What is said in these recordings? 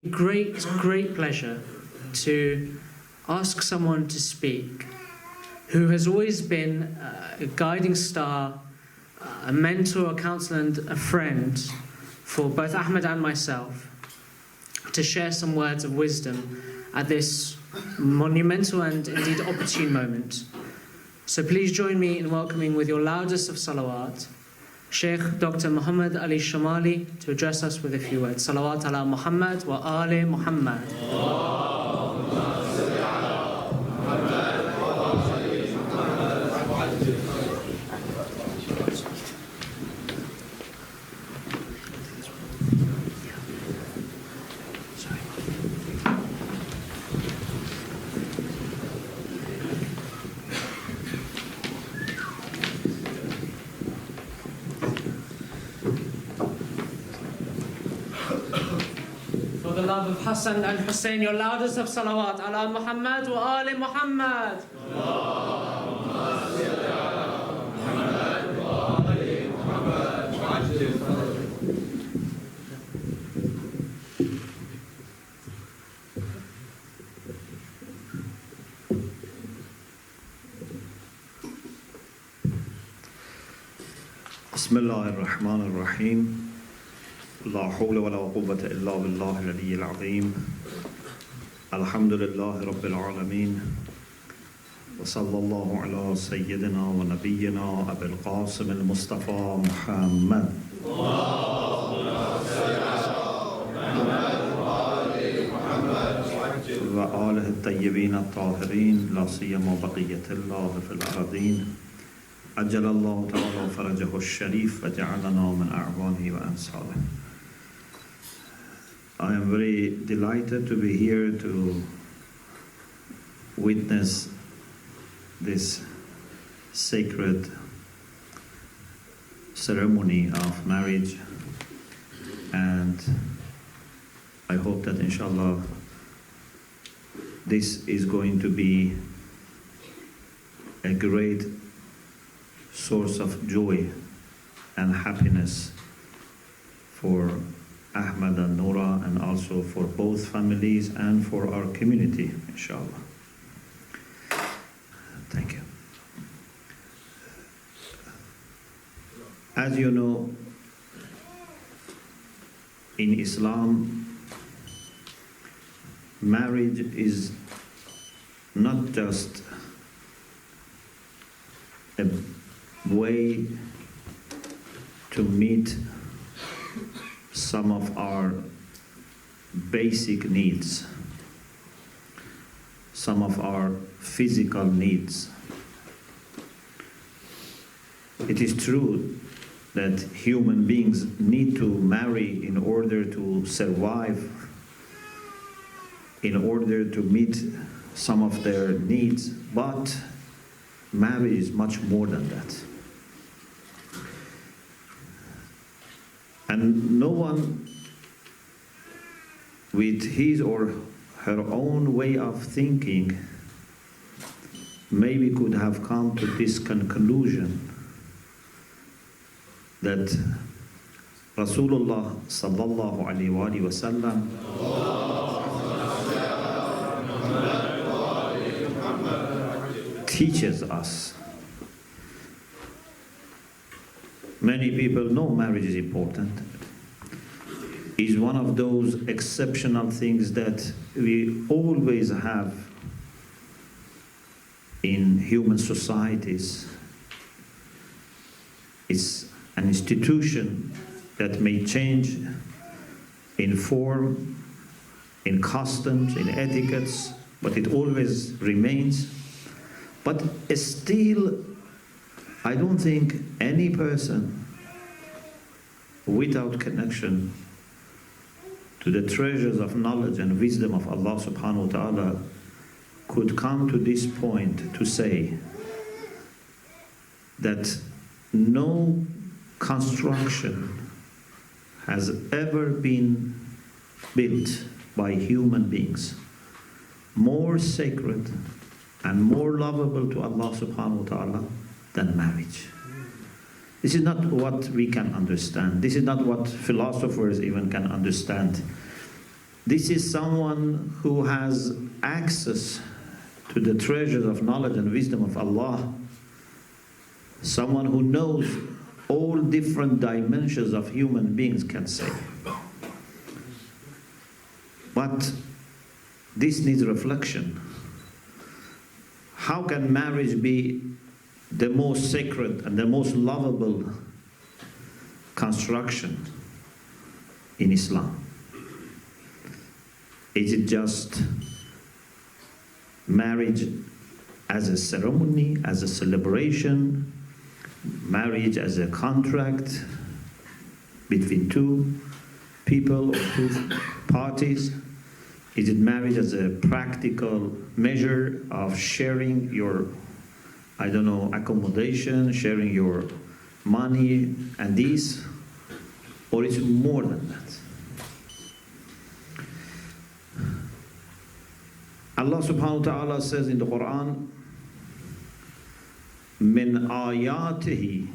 Great pleasure to ask someone to speak who has always been a guiding star, a mentor, a counselor and a friend for both Ahmed and myself, to share some words of wisdom at this monumental and indeed opportune moment. So please join me in welcoming with your loudest of salawat Sheikh Dr. Muhammad Ali Shomali to address us with a few words. Salawat ala Muhammad wa ali Muhammad. For the love of Hassan and Hussein, your loudest of salawat ala Muhammad wa ali Muhammad. Bismillahir Rahmanir Rahim. La hawla wa la quwwata illa billahi al-aliyyil azim. Alhamdulillahi rabbil alameen. Wa sallallahu ala sayyidina wa nabiyyina Abil Qasim al-Mustafa Muhammad. Wa alihi at-tayyibin at-tahirin, la siyama baqiyatillahi fil ardin. عجل الله تعالى فرجه الشريف وجعلنا من أعوانه وأنصاره. I am very delighted to be here to witness this sacred ceremony of marriage, and I hope that inshallah this is going to be a great source of joy and happiness for Ahmed and Noora, and also for both families and for our community, inshallah. Thank you. As you know, in Islam, marriage is not just a way to meet some of our basic needs, some of our physical needs. It is true that human beings need to marry in order to survive, in order to meet some of their needs, but marriage is much more than that. And no one with his or her own way of thinking maybe could have come to this conclusion that Rasulullah sallallahu alaihi wasallam teaches us. Many people know marriage is important. It's one of those exceptional things that we always have in human societies. It's an institution that may change in form, in customs, in etiquettes, but it always remains. But still, I don't think any person without connection to the treasures of knowledge and wisdom of Allah subhanahu wa ta'ala could come to this point to say that no construction has ever been built by human beings more sacred and more lovable to Allah subhanahu wa ta'ala than marriage. This is not what we can understand. This is not what philosophers even can understand. this is someone who has access to the treasures of knowledge and wisdom of Allah, someone who knows all different dimensions of human beings can say. But this needs reflection. How can marriage be the most sacred and the most lovable construction in Islam? Is it just marriage as a ceremony, as a celebration, marriage as a contract between two people or two parties? Is it marriage as a practical measure of sharing your, accommodation, sharing your money and this? Or is it more than that? Allah subhanahu wa ta'ala says in the Qur'an, من آياته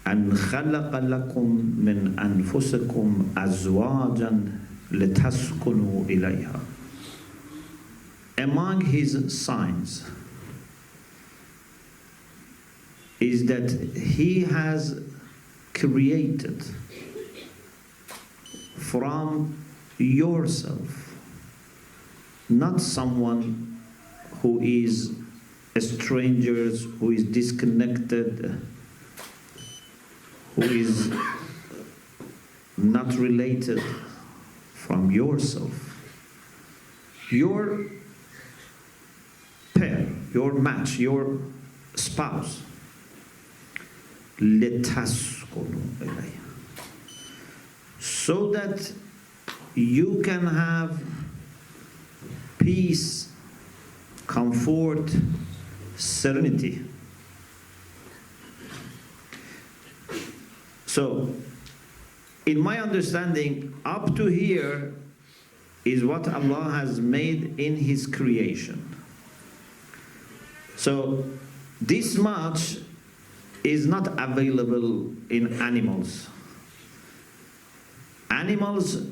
أن خلق لكم من أنفسكم أزواجا لتسكنوا إليها. Among his signs is that he has created from yourself, not someone who is a stranger, who is disconnected, who is not related, from yourself. Your pair, your match, your spouse. لِتَسْكُنُوا إِلَيْهِ. So that you can have peace, comfort, serenity. So, in my understanding, up to here is what Allah has made in His creation. So, this much is not available in animals. Animals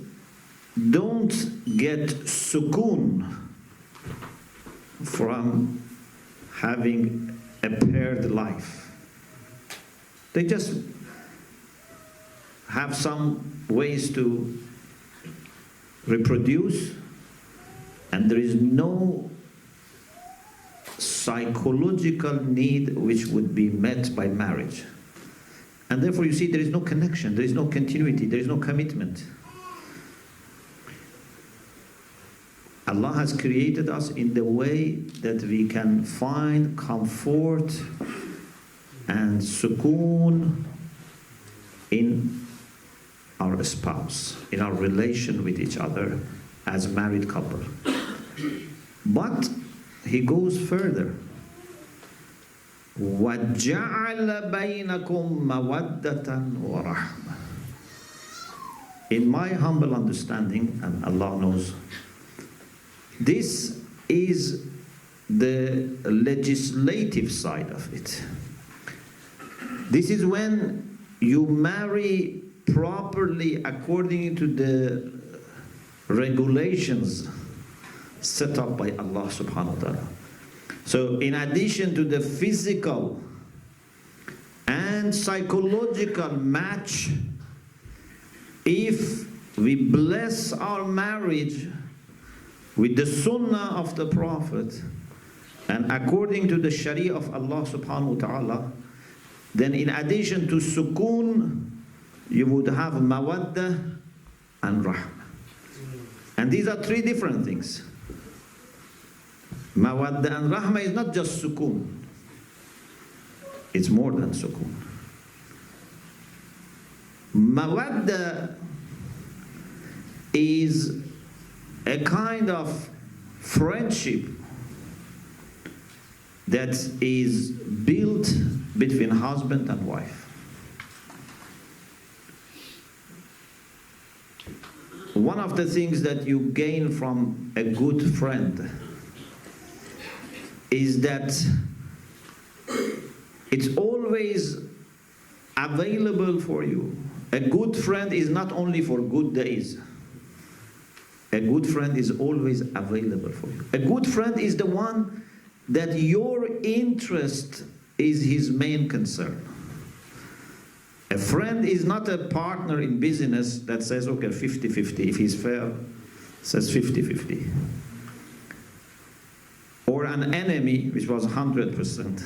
don't get sukoon from having a paired life. They just have some ways to reproduce, and there is no psychological need which would be met by marriage. And therefore you see there is no connection, there is no continuity, there is no commitment. Allah has created us in the way that we can find comfort and sukoon in our spouse, in our relation with each other as a married couple. But he goes further. وَجَعَلَ بَيْنَكُمْ مَوَدَّةً وَرَحْمَةً. In my humble understanding, and Allah knows, this is the legislative side of it. This is when you marry properly according to the regulations set up by Allah subhanahu wa ta'ala. So in addition to the physical and psychological match, if we bless our marriage with the sunnah of the Prophet and according to the sharia of Allah subhanahu wa ta'ala, then in addition to sukoon, you would have muwaddah and rahmah. And these are three different things. Muwaddah and rahmah is not just sukoon. It's more than sukoon. Muwaddah is a kind of friendship that is built between husband and wife. One of the things that you gain from a good friend is that it's always available for you. A good friend is not only for good days. A good friend is always available for you. A good friend is the one that your interest is his main concern. A friend is not a partner in business that says, okay, 50-50. If he's fair, says 50-50. Or an enemy, which was 100%.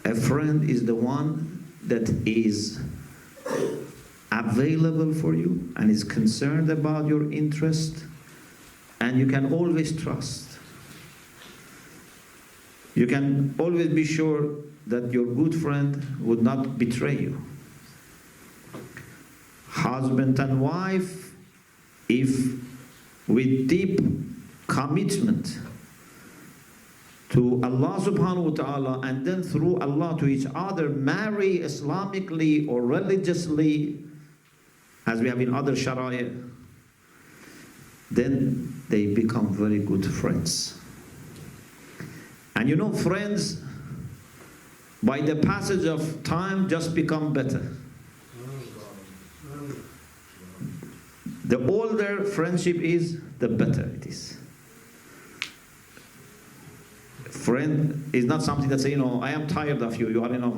A friend is the one that is available for you and is concerned about your interest, and you can always trust. You can always be sure that your good friend would not betray you. Husband and wife, if with deep commitment to Allah subhanahu wa ta'ala, and then through Allah to each other, marry Islamically or religiously, as we have in other sharia, then they become very good friends. And you know, friends, by the passage of time, just become better. The older friendship is, the better it is. Friend is not something that say, I am tired of you. You are,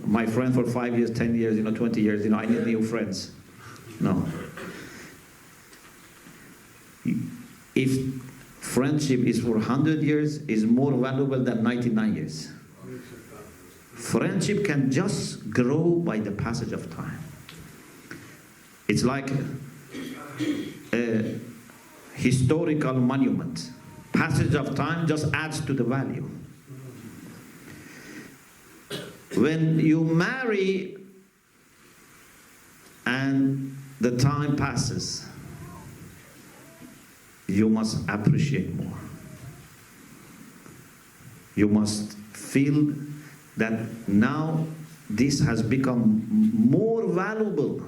my friend for 5 years, 10 years, 20 years. I need new friends. No. If friendship is for 100 years, is more valuable than 99 years. Friendship can just grow by the passage of time. It's like a historical monument. Passage of time just adds to the value. When you marry and the time passes, you must appreciate more. You must feel that now this has become more valuable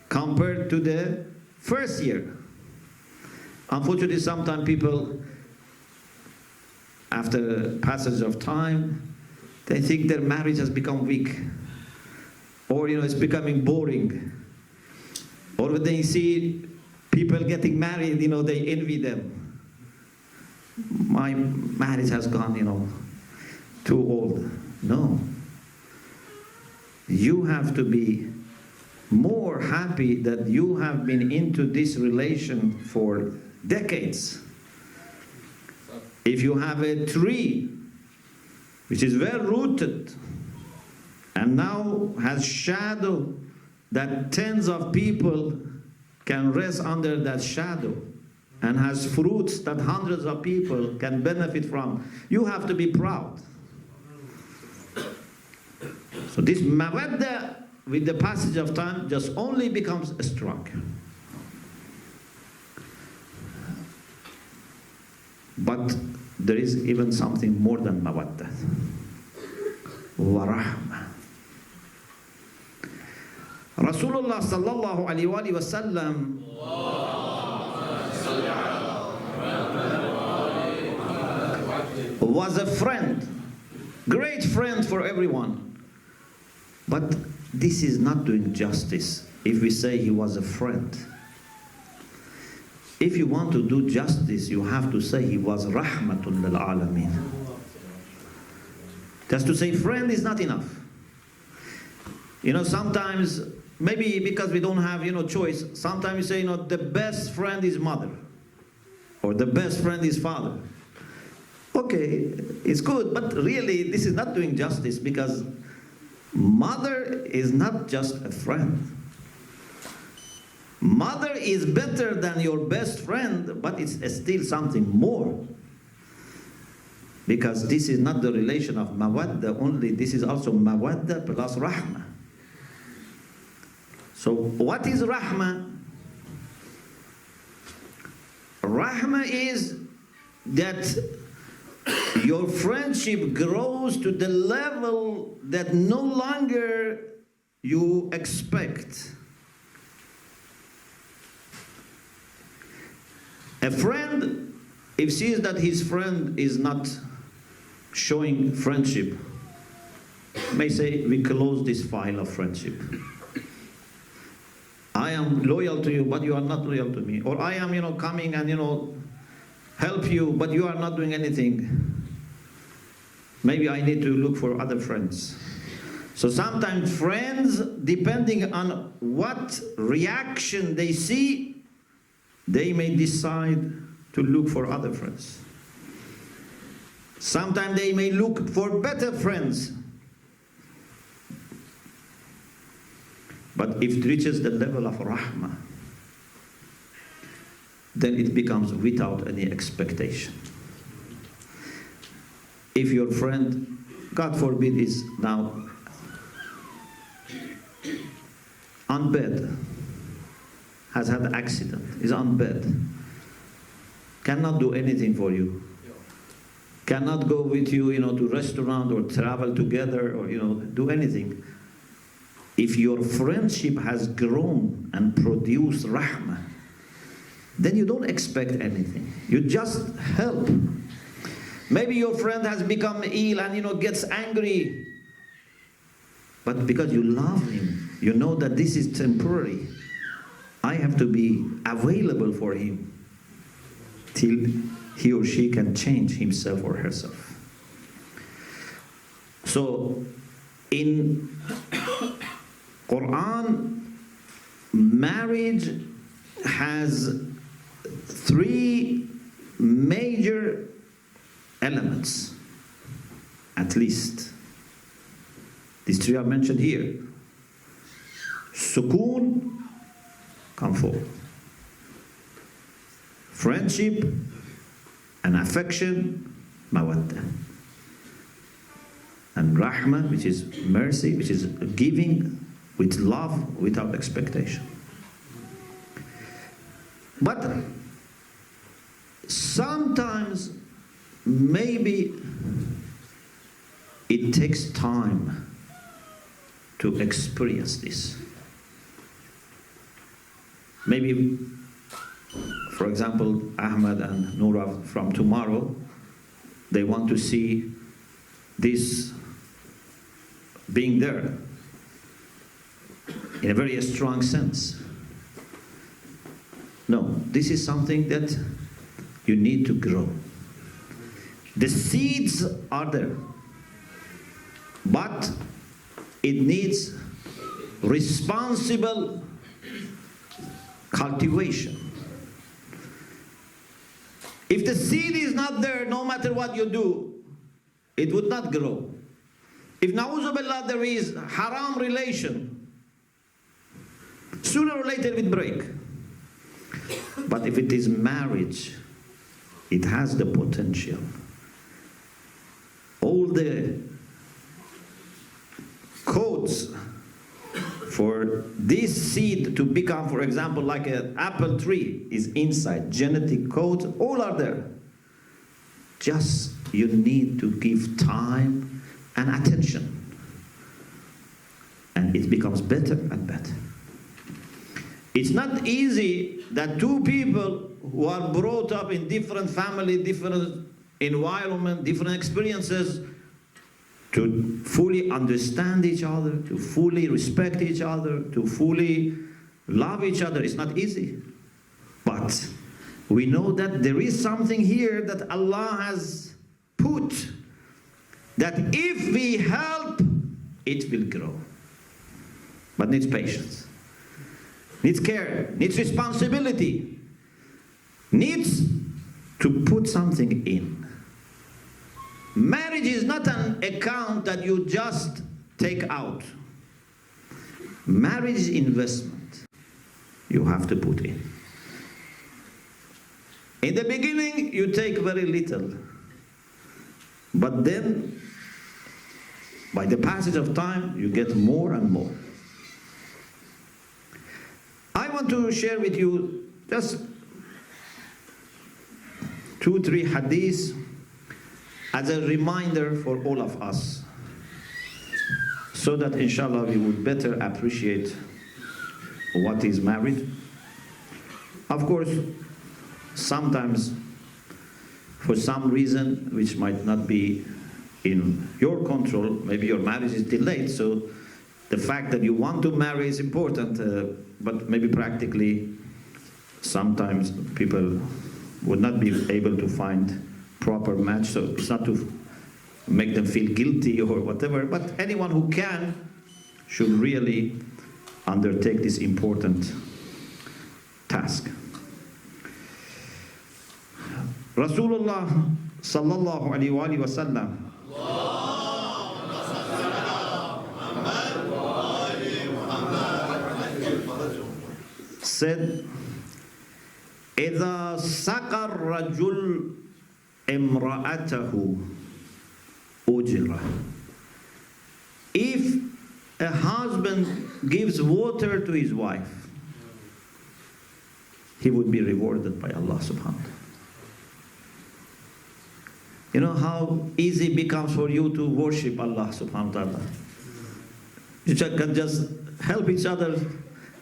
compared to the first year. Unfortunately, sometimes people, after passage of time, they think their marriage has become weak, or it's becoming boring, or when they see people getting married, they envy them. My marriage has gone, too old. No. You have to be more happy that you have been into this relation for decades. If you have a tree which is well rooted and now has shadow that tens of people can rest under that shadow, and has fruits that hundreds of people can benefit from, you have to be proud. So this mawaddah, with the passage of time, just only becomes strong. But there is even something more than mawaddah. Wa rahmah. Rasulullah sallallahu alayhi wa sallam was a friend, great friend for everyone. But this is not doing justice if we say he was a friend. If you want to do justice, you have to say he was rahmatun lil alameen. Just to say friend is not enough. Sometimes, maybe because we don't have, choice, sometimes we say, the best friend is mother, or the best friend is father. Okay, it's good, but really this is not doing justice, because mother is not just a friend. Mother is better than your best friend, but it's still something more. Because this is not the relation of mawaddah only, this is also mawaddah plus rahmah. So what is rahmah? Rahmah is that your friendship grows to the level that no longer you expect. A friend, if sees that his friend is not showing friendship, may say, we close this file of friendship. I am loyal to you, but you are not loyal to me. Or I am, coming and, help you, but you are not doing anything. Maybe I need to look for other friends. So sometimes friends, depending on what reaction they see, they may decide to look for other friends. Sometimes they may look for better friends. But if it reaches the level of rahmah, then it becomes without any expectation. If your friend, God forbid, is now on bed, has had an accident, is on bed, cannot do anything for you, cannot go with you, to restaurant or travel together or, do anything. If your friendship has grown and produced rahmah, then you don't expect anything. You just help. Maybe your friend has become ill and, gets angry. But because you love him, you know that this is temporary. I have to be available for him till he or she can change himself or herself. So, in Qur'an, marriage has 3 major elements, at least. These 3 are mentioned here. Sukoon, comfort. Friendship and affection, muwaddah. And rahmah, which is mercy, which is giving with love without expectation. But sometimes maybe it takes time to experience this. Maybe, for example, Ahmed and Noora from tomorrow, they want to see this being there in a very strong sense. No, this is something that you need to grow. The seeds are there, but it needs responsible cultivation. If the seed is not there, no matter what you do, it would not grow. If na'udhu billah there is haram relation, sooner or later it will break. But if it is marriage, it has the potential. All the codes for this seed to become, for example, like an apple tree is inside. Genetic codes, all are there. Just you need to give time and attention. And it becomes better and better. It's not easy that 2 people who are brought up in different family, different environment, different experiences, to fully understand each other, to fully respect each other, to fully love each other. It's not easy. But we know that there is something here that Allah has put, that if we help, it will grow. But needs patience, needs care, needs responsibility, needs to put something in. Marriage is not an account that you just take out. Marriage is investment you have to put in. In the beginning, you take very little. But then, by the passage of time, you get more and more. I want to share with you just 2-3 hadiths as a reminder for all of us, so that inshallah we would better appreciate what is married. Of course, sometimes for some reason which might not be in your control, maybe your marriage is delayed, so the fact that you want to marry is important. but maybe practically, sometimes people would not be able to find proper match. So it's not to make them feel guilty or whatever, but anyone who can should really undertake this important task. Rasulullah sallallahu alaihi wasallam said, إذا سقى الرجل امرأته أجر. If a husband gives water to his wife, he would be rewarded by Allah subhanahu wa ta'ala. You know how easy it becomes for you to worship Allah subhanahu wa ta'ala. You can just help each other.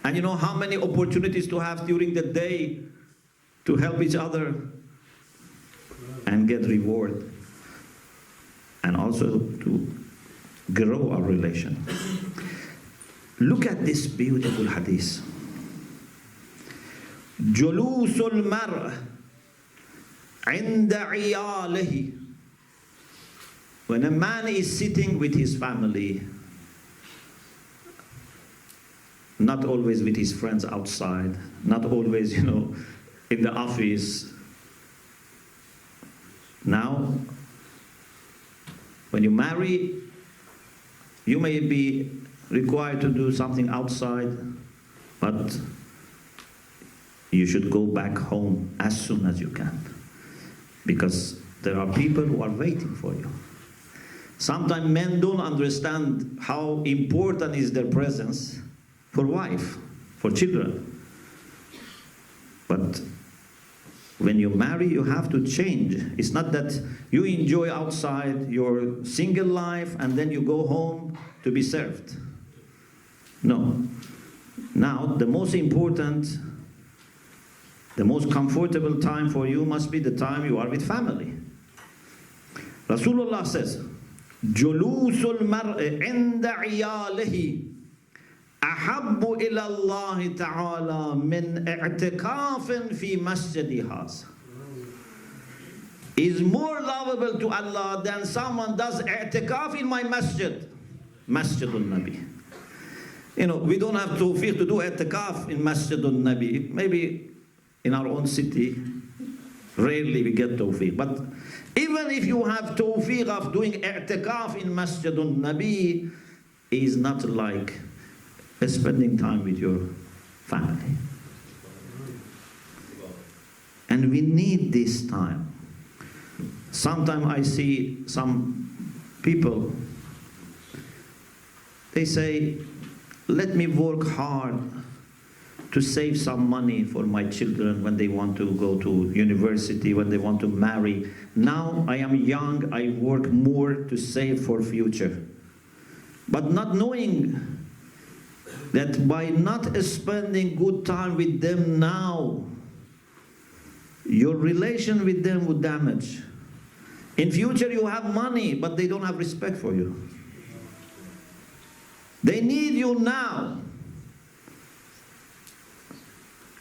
And you know how many opportunities to have during the day to help each other and get reward. And also to grow our relation. Look at this beautiful hadith. جلوس المرء عند عياله. When a man is sitting with his family, not always with his friends outside, not always, in the office. Now, when you marry, you may be required to do something outside, but you should go back home as soon as you can, because there are people who are waiting for you. Sometimes men don't understand how important is their presence for wife, for children. But when you marry, you have to change. It's not that you enjoy outside your single life and then you go home to be served. No. Now, the most important, the most comfortable time for you must be the time you are with family. Rasulullah says, جلوس المرء عند عياله أحب إلى الله تعالى من اعتكاف في مسجد هذا. Is more lovable to Allah than someone does i'tikaf in my masjid, Masjidul Nabi. We don't have tawfiq to do i'tikaf in Masjidul Nabi. Maybe in our own city, rarely we get tawfiq. But even if you have tawfiq of doing i'tikaf in Masjidul Nabi, is not like spending time with your family. And we need this time. Sometimes I see some people, they say, let me work hard to save some money for my children when they want to go to university, when they want to marry. Now I am young, I work more to save for future. But not knowing that by not spending good time with them now, your relation with them would damage. In future you have money, but they don't have respect for you. They need you now.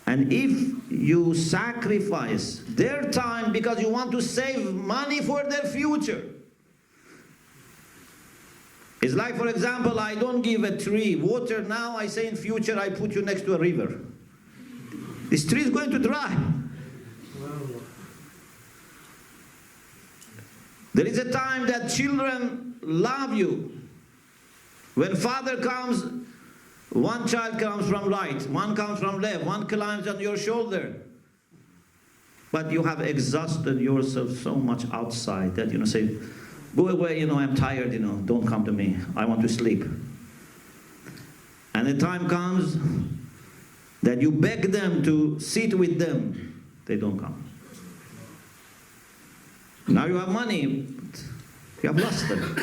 And if you sacrifice their time because you want to save money for their future, it's like, for example, I don't give a tree water now, I say in future I put you next to a river. This tree is going to dry. There is a time that children love you. When father comes, one child comes from right, one comes from left, one climbs on your shoulder. But you have exhausted yourself so much outside that say, go away, I'm tired, don't come to me. I want to sleep. And the time comes that you beg them to sit with them. They don't come. Now you have money, but you have lost them.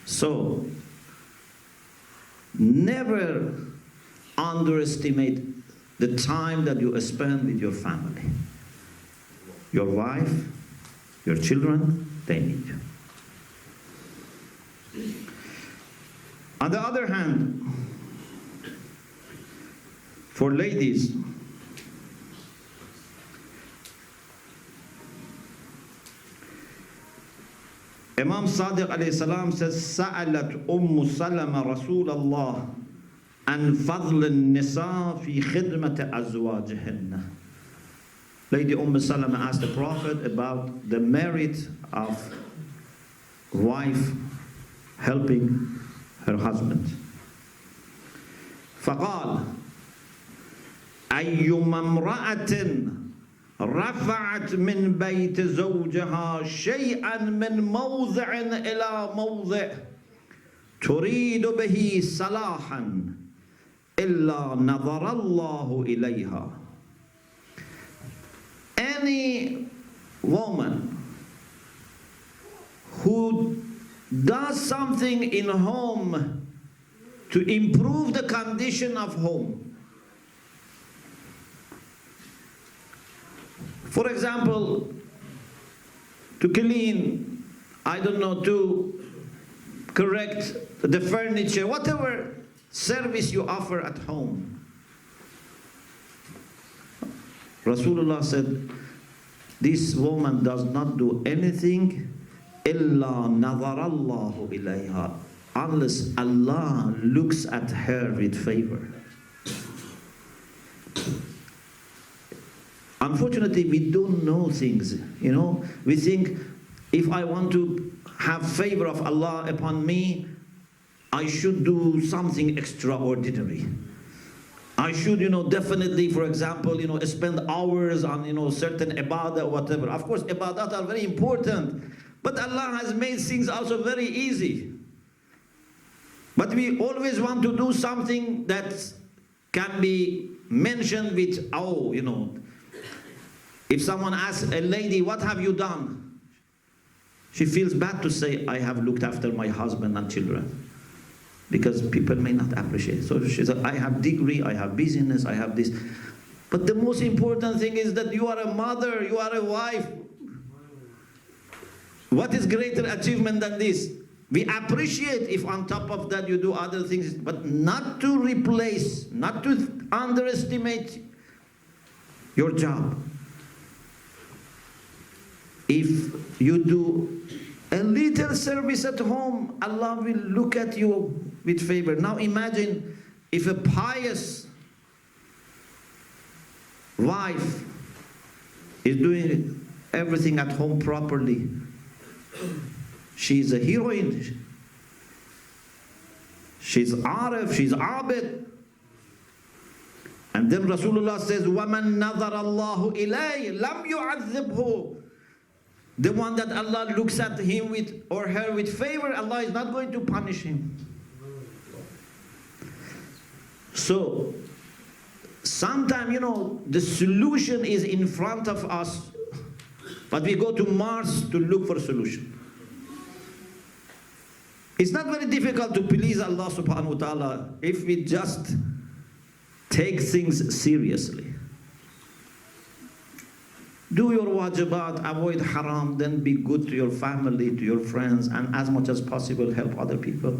So, never underestimate the time that you spend with your family. Your wife, your children, they need you. On the other hand, For ladies, Imam Sadiq alayhi salam says, سألت سلمة رسول الله عن فضل النساء في خدمة أزواجهن. Lady Salama asked the Prophet about the merit of wife helping her husband. فقال أيما امرأة رفعت من بيت زوجها شيئا من موضع إلى موضع تريد به صلاحا إلا نظر الله إليها. Any woman who does something in home to improve the condition of home. For example, to clean, I don't know, to correct the furniture, whatever service you offer at home. Rasulullah said, this woman does not do anything إِلَّا نَظَرَ اللَّهُ إِلَيْهَا, unless Allah looks at her with favor. Unfortunately, we don't know things, you know. We think, if I want to have favor of Allah upon me, I should do something extraordinary. I should, definitely, for example, spend hours on, certain ibadah or whatever. Of course, ibadat are very important, but Allah has made things also very easy. But we always want to do something that can be mentioned with, if someone asks a lady, what have you done? She feels bad to say, I have looked after my husband and children. Because people may not appreciate. So she said, I have degree, I have business, I have this. But the most important thing is that you are a mother, you are a wife. What is greater achievement than this? We appreciate if on top of that you do other things, but not to replace, not to underestimate your job. If you do a little service at home, Allah will look at you with favor. Now imagine if a pious wife is doing everything at home properly. She's a heroine. She's Arif, she's Abid. And then Rasulullah says, وَمَنْ نَظَرَ اللَّهُ إِلَيْهِ لَمْ يُعَذِّبْهُ. The one that Allah looks at him with or her with favor, Allah is not going to punish him. So, sometimes, the solution is in front of us, but we go to Mars to look for a solution. It's not very difficult to please Allah subhanahu wa ta'ala if we just take things seriously. Do your wajibat, avoid haram, then be good to your family, to your friends, and as much as possible help other people.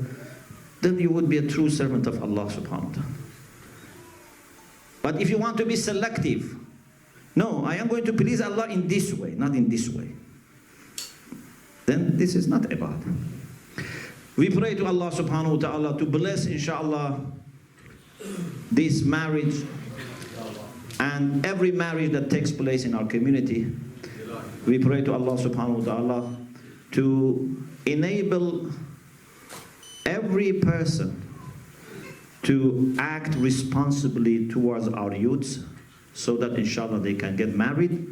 Then you would be a true servant of Allah subhanahu wa ta'ala. But if you want to be selective, no, I am going to please Allah in this way, not in this way, then this is not ibadah. We pray to Allah subhanahu wa ta'ala to bless, inshallah, this marriage and every marriage that takes place in our community. We pray to Allah subhanahu wa ta'ala to enable every person to act responsibly towards our youths, so that inshallah they can get married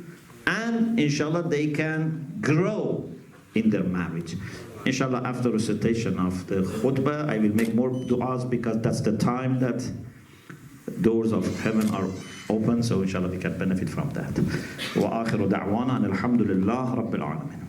and inshallah they can grow in their marriage. Inshallah, after recitation of the khutbah, I will make more du'as, because that's the time that doors of heaven are open, so inshallah we can benefit from that. Wa akhiru da'wana alhamdulillah rabbil alamin.